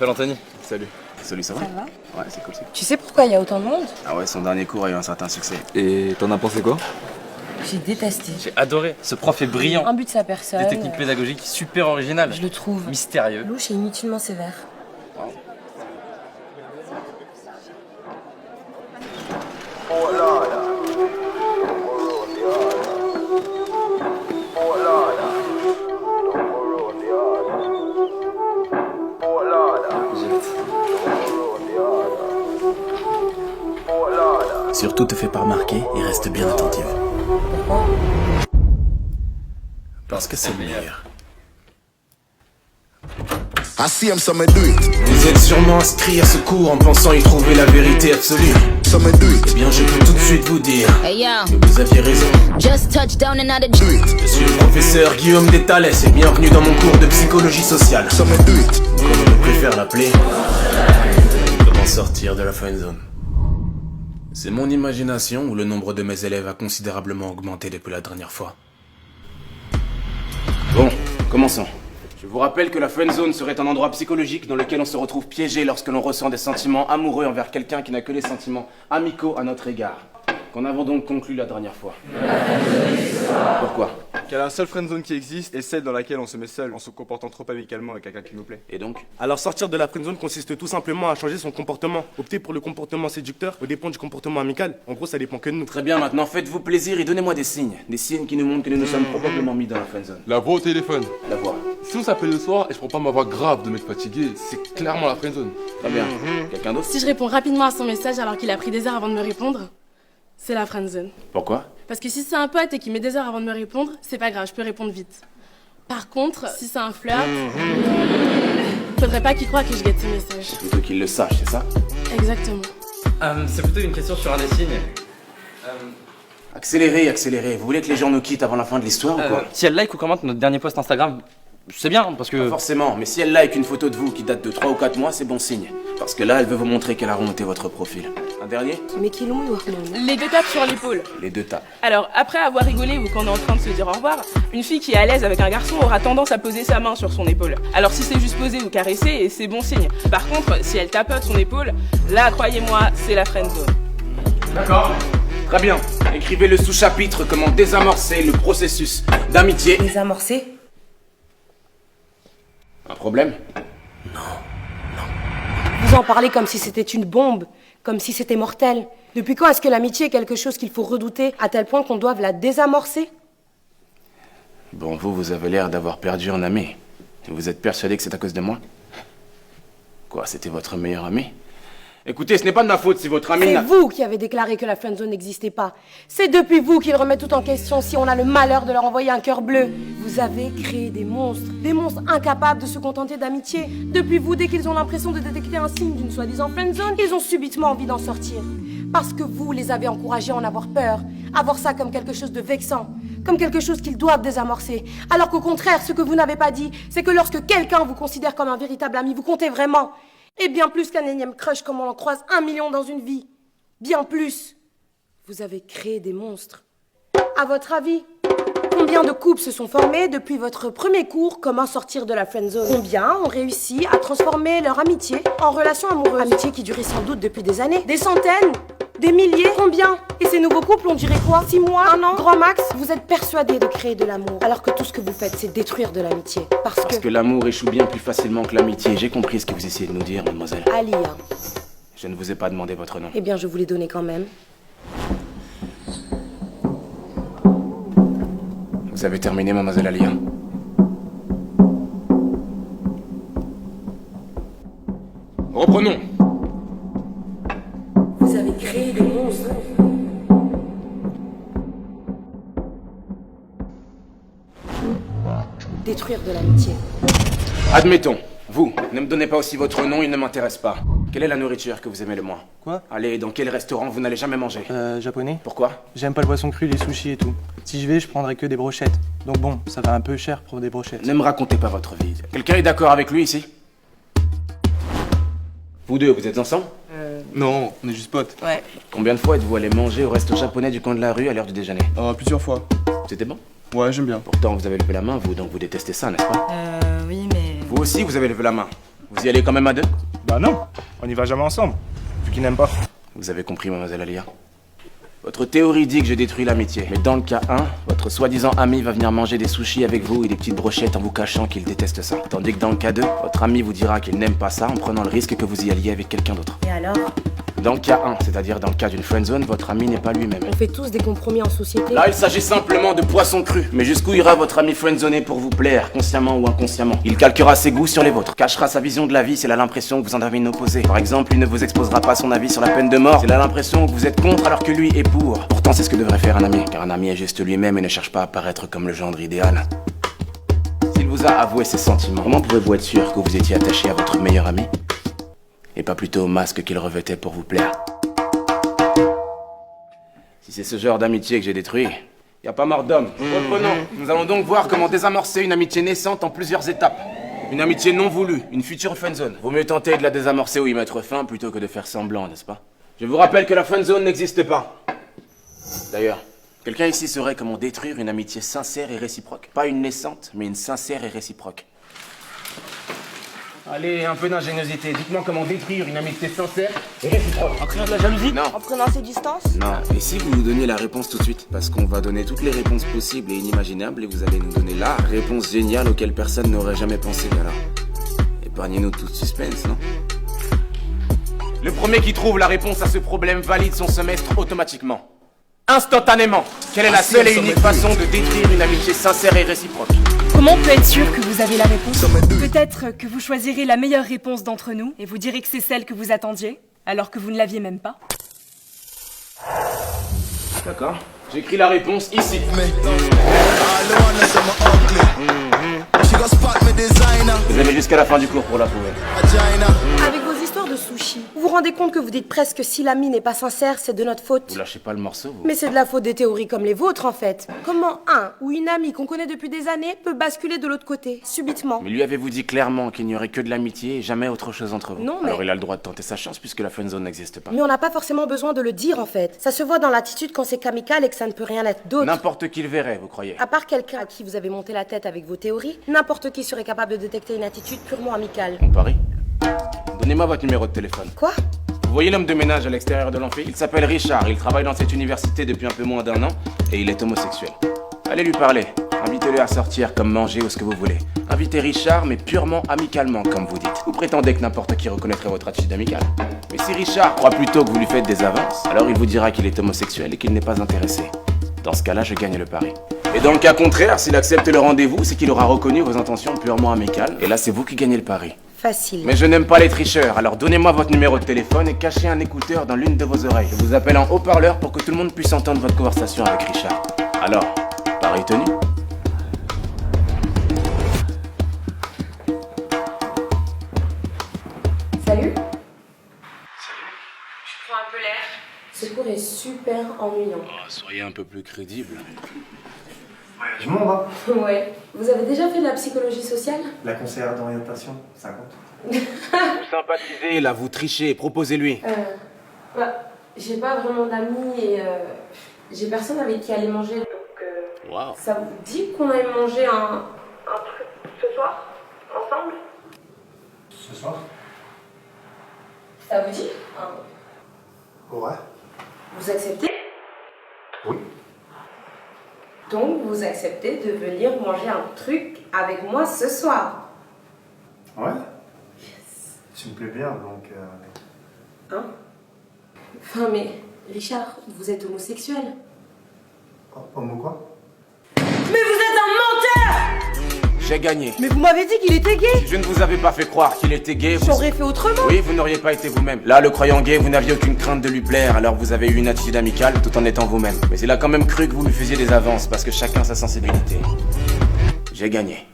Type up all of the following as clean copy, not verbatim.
m'appelle Anthony. Salut. Salut, ça va? Ça va? Ouais, c'est cool, c'est cool. Tu sais pourquoi il y a autant de monde? Ah ouais, son dernier cours a eu un certain succès. Et t'en as pensé quoi? J'ai détesté. J'ai adoré. Ce prof est brillant. Un but de sa personne. Des techniques pédagogiques super originales. Je le trouve Mystérieux. louche et inutilement sévère. Surtout te fais pas remarquer et reste bien attentive. Pourquoi? Parce que c'est le meilleur. I see him, so me do it. Vous êtes sûrement inscrit à ce cours en pensant y trouver la vérité absolue. So me do it. Eh bien, je peux tout de suite vous dire Hey yo, que vous aviez raison. just touched down in another Do it. Je suis le professeur Guillaume Détales et bienvenue dans mon cours de psychologie sociale. So me do it. Comme on préfère l'appeler, comment sortir de la friend zone. C'est mon imagination ou le nombre de mes élèves a considérablement augmenté depuis la dernière fois. Bon, commençons. Je vous rappelle que la friend zone serait un endroit psychologique dans lequel on se retrouve piégé lorsque l'on ressent des sentiments amoureux envers quelqu'un qui n'a que des sentiments amicaux à notre égard. Qu'en avons donc conclu la dernière fois? Pourquoi? Qu'il y a la seule friendzone qui existe et celle dans laquelle on se met seul en se comportant trop amicalement avec quelqu'un qui nous plaît. Et donc? Alors sortir de la friendzone consiste tout simplement à changer son comportement. Opter pour le comportement séducteur au dépend du comportement amical. En gros, ça dépend que de nous. Très bien, maintenant faites-vous plaisir et donnez-moi des signes. Des signes qui nous montrent que nous nous sommes probablement mis dans la friend zone. La voix au téléphone. La voix. Si on s'appelle le soir et je prends pas ma voix grave de mec fatigué, c'est clairement la friendzone. Très bien. Quelqu'un d'autre? Si je réponds rapidement à son message alors qu'il a pris des heures avant de me répondre, c'est la friendzone. Pourquoi? Parce que si c'est un pote et qu'il met des heures avant de me répondre, c'est pas grave, je peux répondre vite. Par contre, si c'est un flirt, faudrait pas qu'il croie que je guette ses messages. Plutôt qu'il le sache, c'est ça? Exactement. C'est plutôt une question sur un des signes. Accélérez, accélérez. Vous voulez que les gens nous quittent avant la fin de l'histoire ou quoi? Si elle like ou commente notre dernier post Instagram, c'est bien parce Pas que... forcément, mais si elle like une photo de vous qui date de 3 ou 4 mois, c'est bon signe. Parce que là, elle veut vous montrer qu'elle a remonté votre profil. Un dernier? Mais qui l'ont doit Les deux tapes sur l'épaule. Les deux tapes. Alors, après avoir rigolé ou qu'on est en train de se dire au revoir, une fille qui est à l'aise avec un garçon aura tendance à poser sa main sur son épaule. Alors si c'est juste poser ou caresser, c'est bon signe. Par contre, si elle tapote son épaule, là, croyez-moi, c'est la friendzone. D'accord. Très bien. Écrivez le sous-chapitre comment désamorcer le processus d'amitié. Désamorcer? Un problème? Vous en parlez comme si c'était une bombe, comme si c'était mortel. Depuis quand est-ce que l'amitié est quelque chose qu'il faut redouter à tel point qu'on doive la désamorcer? Bon, vous avez l'air d'avoir perdu un ami. Vous êtes persuadé que c'est à cause de moi? Quoi, c'était votre meilleur ami? Écoutez, ce n'est pas de ma faute si votre ami C'est n'a... vous qui avez déclaré que la friendzone n'existait pas. C'est depuis vous qu'ils remettent tout en question si on a le malheur de leur envoyer un cœur bleu. Vous avez créé des monstres incapables de se contenter d'amitié. Depuis vous, dès qu'ils ont l'impression de détecter un signe d'une soi-disant friendzone, ils ont subitement envie d'en sortir. Parce que vous les avez encouragés à en avoir peur, à voir ça comme quelque chose de vexant, comme quelque chose qu'ils doivent désamorcer. Alors qu'au contraire, ce que vous n'avez pas dit, c'est que lorsque quelqu'un vous considère comme un véritable ami, vous comptez vraiment. Et bien plus qu'un énième crush comme on en croise 1 million dans une vie. Bien plus. Vous avez créé des monstres. À votre avis, combien de couples se sont formés depuis votre premier cours Comment sortir de la friendzone? Combien ont réussi à transformer leur amitié en relation amoureuse? Amitié qui durait sans doute depuis des années. Des centaines? Des milliers? Combien? Et ces nouveaux couples, on dirait quoi? 6 mois? 1 an? Grand max? Vous êtes persuadés de créer de l'amour, alors que tout ce que vous faites, c'est détruire de l'amitié. Parce que l'amour échoue bien plus facilement que l'amitié. J'ai compris ce que vous essayez de nous dire, mademoiselle. Alia. Je ne vous ai pas demandé votre nom. Eh bien, je vous l'ai donné quand même. Vous avez terminé, mademoiselle Alia? Reprenons. Vous avez créé des monstres. Détruire de l'amitié. Admettons. Vous, ne me donnez pas aussi votre nom, il ne m'intéresse pas. Quelle est la nourriture que vous aimez le moins? Quoi? Allez, dans quel restaurant vous n'allez jamais manger? Japonais. Pourquoi? J'aime pas le poisson cru, les sushis et tout. Si je vais, je prendrai que des brochettes. Donc bon, ça va un peu cher pour des brochettes. Ne me racontez pas votre vie. Quelqu'un est d'accord avec lui ici? Vous deux, vous êtes ensemble? Non, on est juste potes. Ouais. Combien de fois êtes-vous allé manger au resto japonais du coin de la rue à l'heure du déjeuner? Plusieurs fois. C'était bon? Ouais, j'aime bien. Pourtant, vous avez levé la main, vous, donc vous détestez ça, n'est-ce pas? Oui, mais... Vous aussi, vous avez levé la main. Vous y allez quand même à deux? Bah non, on y va jamais ensemble, vu qu'il n'aime pas. Vous avez compris, mademoiselle Alia. Votre théorie dit que je détruis l'amitié. Mais dans le cas 1, votre soi-disant ami va venir manger des sushis avec vous et des petites brochettes en vous cachant qu'il déteste ça. Tandis que dans le cas 2, votre ami vous dira qu'il n'aime pas ça en prenant le risque que vous y alliez avec quelqu'un d'autre. Et alors? Dans le cas 1, c'est-à-dire dans le cas d'une friendzone, votre ami n'est pas lui-même. On fait tous des compromis en société. Là, il s'agit simplement de poisson cru. Mais jusqu'où ira votre ami friendzoné pour vous plaire, consciemment ou inconsciemment? Il calquera ses goûts sur les vôtres, cachera sa vision de la vie s'il a l'impression que vous en avez une opposée. Par exemple, il ne vous exposera pas son avis sur la peine de mort s'il a l'impression que vous êtes contre alors que lui est pour. Pourtant, c'est ce que devrait faire un ami, car un ami est juste lui-même et ne cherche pas à paraître comme le gendre idéal. S'il vous a avoué ses sentiments, comment pouvez-vous être sûr que vous étiez attaché à votre meilleur ami et pas plutôt au masque qu'il revêtait pour vous plaire? Si c'est ce genre d'amitié que j'ai détruit, y a pas mort d'homme. Reprenons. Nous allons donc voir comment désamorcer une amitié naissante en plusieurs étapes. Une amitié non voulue, une future friendzone. Vaut mieux tenter de la désamorcer ou y mettre fin plutôt que de faire semblant, n'est-ce pas? Je vous rappelle que la friendzone n'existe pas. D'ailleurs, quelqu'un ici saurait comment détruire une amitié sincère et réciproque. Pas une naissante, mais une sincère et réciproque. Allez, un peu d'ingéniosité. Dites-moi comment détruire une amitié sincère et réciproque. En créant de la jalousie? Non. En prenant ses distances? Non. Et si vous nous donniez la réponse tout de suite? Parce qu'on va donner toutes les réponses possibles et inimaginables et vous allez nous donner la réponse géniale auquel personne n'aurait jamais pensé. Alors, épargnez-nous tout suspense, non? Le premier qui trouve la réponse à ce problème valide son semestre automatiquement. Instantanément. Quelle est la seule et unique façon de détruire une amitié sincère et réciproque? Comment on peut être sûr que vous avez la réponse? Peut-être que vous choisirez la meilleure réponse d'entre nous et vous direz que c'est celle que vous attendiez, alors que vous ne l'aviez même pas. D'accord. J'écris la réponse ici. Vous avez jusqu'à la fin du cours pour la trouver. Avec vos histoires de sushi, vous vous rendez compte que vous dites presque si l'ami n'est pas sincère, c'est de notre faute? Vous lâchez pas le morceau, vous? Mais c'est de la faute des théories comme les vôtres, en fait. Comment un ou une amie qu'on connaît depuis des années peut basculer de l'autre côté, subitement? Mais lui avez-vous dit clairement qu'il n'y aurait que de l'amitié et jamais autre chose entre vous? Non, mais... Alors il a le droit de tenter sa chance puisque la friendzone n'existe pas. Mais on n'a pas forcément besoin de le dire, en fait. Ça se voit dans l'attitude quand c'est qu'amical et que ça ne peut rien être d'autre. N'importe qui le verrait, vous croyez? À part quelqu'un à qui vous avez monté la tête avec vos théories, n'importe qui serait capable de détecter une attitude purement amicale. On parie? Donnez-moi votre numéro de téléphone. Quoi? Vous voyez l'homme de ménage à l'extérieur de l'amphi? Il s'appelle Richard, il travaille dans cette université depuis un peu moins d'1 an et il est homosexuel. Allez lui parler, invitez-le à sortir comme manger ou ce que vous voulez. Invitez Richard mais purement amicalement comme vous dites. Vous prétendez que n'importe qui reconnaîtrait votre attitude amicale. Mais si Richard croit plutôt que vous lui faites des avances, alors il vous dira qu'il est homosexuel et qu'il n'est pas intéressé. Dans ce cas-là, je gagne le pari. Et dans le cas contraire, s'il accepte le rendez-vous, c'est qu'il aura reconnu vos intentions purement amicales. Et là, c'est vous qui gagnez le pari. Facile. Mais je n'aime pas les tricheurs, alors donnez-moi votre numéro de téléphone et cachez un écouteur dans l'une de vos oreilles. Je vous appelle en haut-parleur pour que tout le monde puisse entendre votre conversation avec Richard. Alors, pari tenu? Salut. Je prends un peu l'air. Ce cours est super ennuyant. Oh, soyez un peu plus crédible. Je m'en va. Ouais. Vous avez déjà fait de la psychologie sociale? La conseillère d'orientation, ça compte. Vous sympathisez, là, vous trichez, proposez-lui. J'ai pas vraiment d'amis et j'ai personne avec qui aller manger. Donc, Wow. ça vous dit qu'on aille manger un truc ce soir? Ensemble? Ce soir? Ça vous dit? Ouais. Vous acceptez? Oui. Donc, vous acceptez de venir manger un truc avec moi ce soir? Ouais. Tu me plais bien, donc... Hein? Enfin, mais, Richard, vous êtes homosexuel. Homo quoi? Mais vous êtes un menteur! J'ai gagné. Mais vous m'avez dit qu'il était gay! Si je ne vous avais pas fait croire qu'il était gay, vous... J'aurais fait autrement! Oui, vous n'auriez pas été vous-même. Là, le croyant gay, vous n'aviez aucune crainte de lui plaire, alors vous avez eu une attitude amicale tout en étant vous-même. Mais il a quand même cru que vous lui faisiez des avances, parce que chacun sa sensibilité. J'ai gagné.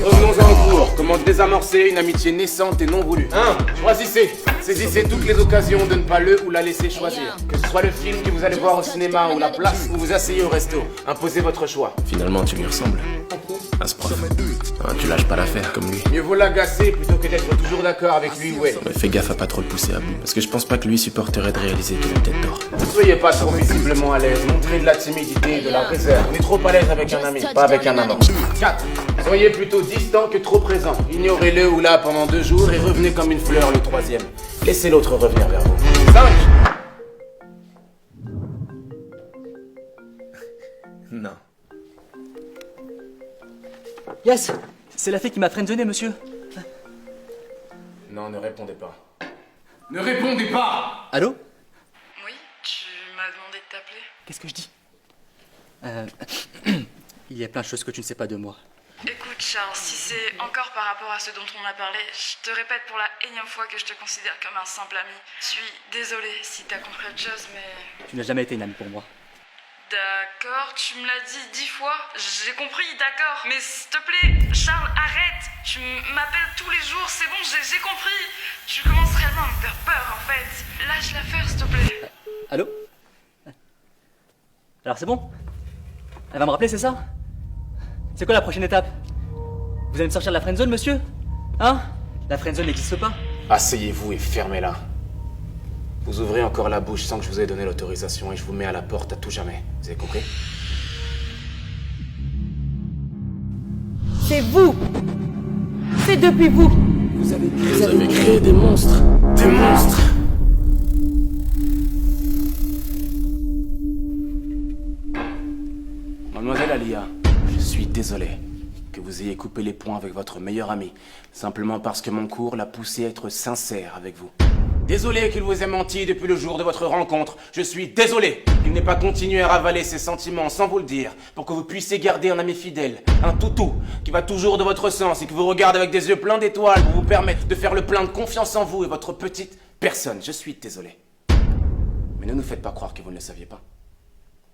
Revenons-en au cours. Comment désamorcer une amitié naissante et non voulue? 1. Choisissez. Saisissez toutes les occasions de ne pas le ou la laisser choisir. Que ce soit le film que vous allez voir au cinéma ou la place où vous asseyez au resto. Imposez votre choix. Finalement, tu lui ressembles. À ce prof. Hein, tu lâches pas l'affaire comme lui. Mieux vaut l'agacer plutôt que d'être toujours d'accord avec lui ou elle. Mais fais gaffe à pas trop le pousser à bout. Parce que je pense pas que lui supporterait de réaliser qu'il a peut-être tort. Ne soyez pas trop visiblement à l'aise. Montrez de la timidité et de la réserve. On est trop à l'aise avec un ami, pas avec un amant. 4. Soyez plutôt distant que trop présent. Ignorez-le ou là pendant 2 jours et revenez comme une fleur le 3e. Laissez l'autre revenir vers vous. 5. Non. Yes, c'est la fille qui m'a friendzoné, monsieur. Non, ne répondez pas. Ne répondez pas! Allô? Oui, tu m'as demandé de t'appeler. Qu'est-ce que je dis? Il y a plein de choses que tu ne sais pas de moi. Écoute Charles, si c'est encore par rapport à ce dont on a parlé, je te répète pour la énième fois que je te considère comme un simple ami. Je suis désolée si t'as compris autre chose, mais... Tu n'as jamais été une amie pour moi. D'accord, tu me l'as dit 10 fois. J'ai compris, d'accord. Mais s'il te plaît, Charles, arrête. Tu m'appelles tous les jours, c'est bon, j'ai compris. Tu commences réellement à me faire peur, en fait. Lâche l'affaire, s'il te plaît. Allô? Alors c'est bon? Elle va me rappeler, c'est ça? C'est quoi la prochaine étape? Vous allez me sortir de la friendzone, monsieur? Hein? La friendzone n'existe pas? Asseyez-vous et fermez-la. Vous ouvrez encore la bouche sans que je vous ai donné l'autorisation et je vous mets à la porte à tout jamais. Vous avez compris? C'est vous. C'est depuis vous. Vous avez créé des monstres. Des monstres! Mademoiselle Alia, je suis désolé que vous ayez coupé les ponts avec votre meilleur ami, simplement parce que mon cours l'a poussé à être sincère avec vous. Désolé qu'il vous ait menti depuis le jour de votre rencontre. Je suis désolé qu'il n'ait pas continué à ravaler ses sentiments sans vous le dire, pour que vous puissiez garder un ami fidèle, un toutou, qui va toujours de votre sens et qui vous regarde avec des yeux pleins d'étoiles pour vous permettre de faire le plein de confiance en vous et votre petite personne. Je suis désolé. Mais ne nous faites pas croire que vous ne le saviez pas.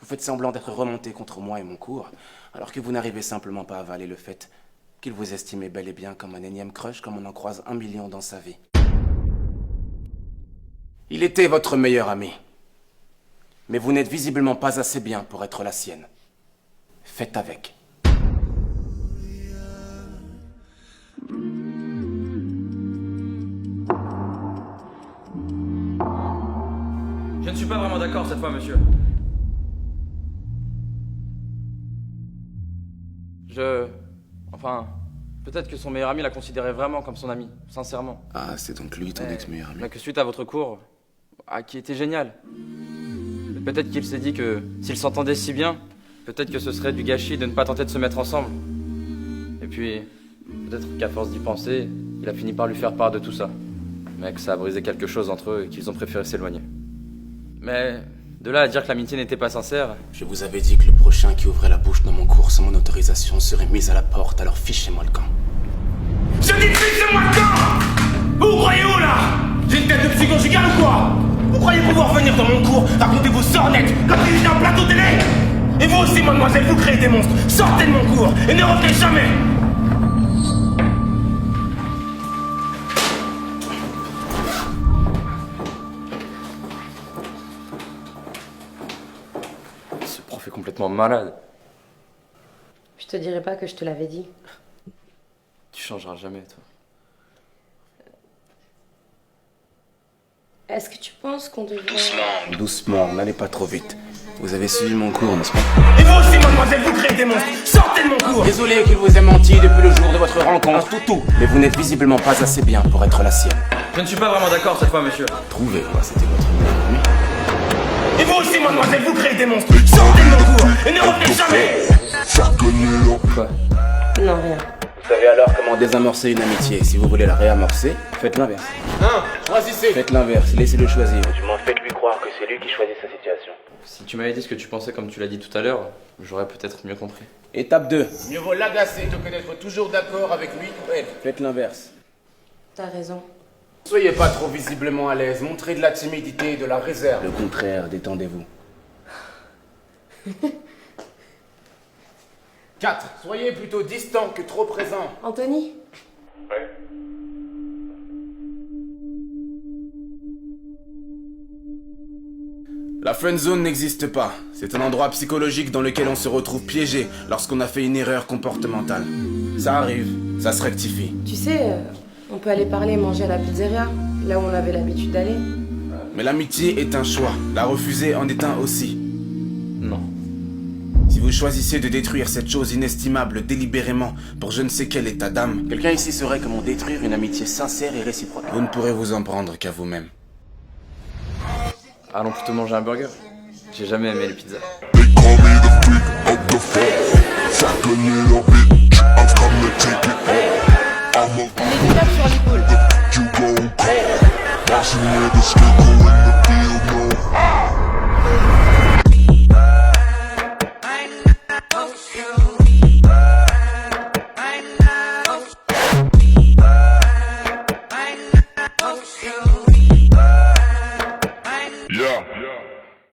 Vous faites semblant d'être remonté contre moi et mon cours, alors que vous n'arrivez simplement pas à avaler le fait qu'il vous estimait bel et bien comme un énième crush, comme on en croise 1 million dans sa vie. Il était votre meilleur ami. Mais vous n'êtes visiblement pas assez bien pour être la sienne. Faites avec. Je ne suis pas vraiment d'accord cette fois, monsieur. Enfin, peut-être que son meilleur ami la considérait vraiment comme son ami, sincèrement. Ah, c'est donc lui ton ex-meilleur ami. Mais que suite à votre cours, qui était génial, peut-être qu'il s'est dit que s'ils s'entendaient si bien, peut-être que ce serait du gâchis de ne pas tenter de se mettre ensemble. Et puis, peut-être qu'à force d'y penser, il a fini par lui faire part de tout ça. Mais que ça a brisé quelque chose entre eux et qu'ils ont préféré s'éloigner. Mais de là à dire que l'amitié n'était pas sincère... Je vous avais dit que le prochain qui ouvrait la bouche dans mon cours sans mon autorisation serait mis à la porte, alors fichez-moi le camp. Je dis fichez-moi le camp! Vous croyez où là? J'ai une tête de psy conjugale ou quoi? Vous croyez pouvoir venir dans mon cours, raconter vos sornettes comme si j'étais un plateau télé? Et vous aussi, mademoiselle, vous créez des monstres. Sortez de mon cours et ne revenez jamais! Ce prof est complètement malade. Je te dirais pas que je te l'avais dit. Tu changeras jamais, toi. Est-ce que tu penses qu'on devrait... Doucement, n'allez pas trop vite. Vous avez suivi mon cours, n'est-ce pas? Et vous aussi, mademoiselle, vous créez des monstres. Sortez de mon cours! Désolé qu'il vous ait menti depuis le jour de votre rencontre, toutou. Mais vous n'êtes visiblement pas assez bien pour être la sienne. Je ne suis pas vraiment d'accord cette fois, monsieur. Trouvez-moi, c'était votre meilleur ami. Et vous aussi, mademoiselle, vous créez des monstres. Sortez de mon cours et ne revenez jamais! Quoi? Non, rien. Vous savez alors comment désamorcer une amitié. Si vous voulez la réamorcer, faites l'inverse. Hein? Choisissez! Faites l'inverse, laissez-le choisir. Du moins, faites-lui croire que c'est lui qui choisit sa situation. Si tu m'avais dit ce que tu pensais comme tu l'as dit tout à l'heure, j'aurais peut-être mieux compris. Étape 2. Mieux vaut l'agacer que d'être toujours d'accord avec lui ou elle. Faites l'inverse. T'as raison. Soyez pas trop visiblement à l'aise, montrez de la timidité et de la réserve. Le contraire, détendez-vous. 4. Soyez plutôt distant que trop présent. Anthony? Ouais. La friendzone n'existe pas. C'est un endroit psychologique dans lequel on se retrouve piégé lorsqu'on a fait une erreur comportementale. Ça arrive, ça se rectifie. Tu sais, on peut aller parler et manger à la pizzeria, là où on avait l'habitude d'aller. Mais l'amitié est un choix. La refuser en est un aussi. Non. Si vous vous choisissez de détruire cette chose inestimable délibérément pour je ne sais quel état d'âme, quelqu'un ici saurait comment détruire une amitié sincère et réciproque. Vous ne pourrez vous en prendre qu'à vous-même. Allons plutôt manger un burger. J'ai jamais aimé les pizzas. Les tapes sur l'épaule. Yeah.